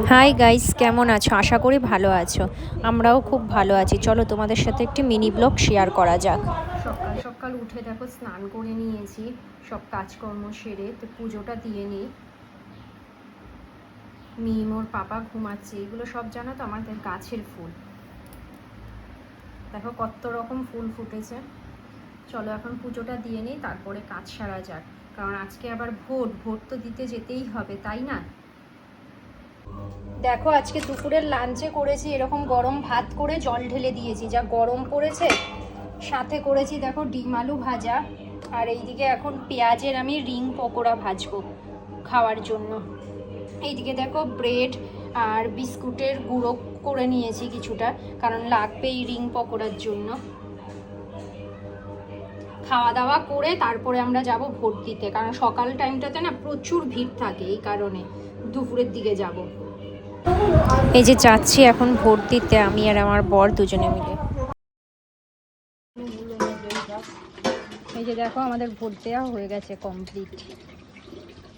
Hi guys, কেমন আছো? আশা করি ভালো আছো। আমরাও খুব ভালো আছি। চলো তোমাদের সাথে একটি মিনি ব্লগ শেয়ার করা যাক। সকাল সকাল উঠে দেখো স্নান করে নিয়েছি, সব কাজকর্ম সেরে তো পুজোটা দিয়ে নিই। মিম ওর পাপা ঘুমাচ্ছে। এগুলো সব জানো তো আমাদের গাছের ফুল, দেখো কত রকম ফুল ফুটেছে। চলো এখন পুজোটা দিয়ে নিই, তারপরে কাজ সারা যাক, কারণ আজকে আবার ভোট তো দিতে যেতেই হবে, তাই না? দেখো আজকে দুপুরের লাঞ্চে করেছি এরকম গরম ভাত করে জল ঢেলে দিয়েছি, যা গরম পড়েছে। সাথে করেছি দেখো ডিম আলু ভাজা, আর এইদিকে এখন পেঁয়াজের আমি রিং পকোড়া ভাজবো খাওয়ার জন্য। এইদিকে দেখো ব্রেড আর বিস্কুটের গুঁড়ো করে নিয়েছি কিছুটা, কারণ লাগবে এই রিং পকোড়ার জন্য। খাওয়া দাওয়া করে তারপরে আমরা যাব ভোট দিতে, কারণ সকাল টাইমটাতে না প্রচুর ভিড় থাকে, এই কারণে দুপুরের দিকে যাব। এই যে যাচ্ছি এখন ভোট দিতে, আমি আর আমার বর দুজনে মিলে। এই যে দেখো আমাদের ভোট দেওয়া হয়ে গেছে কমপ্লিট।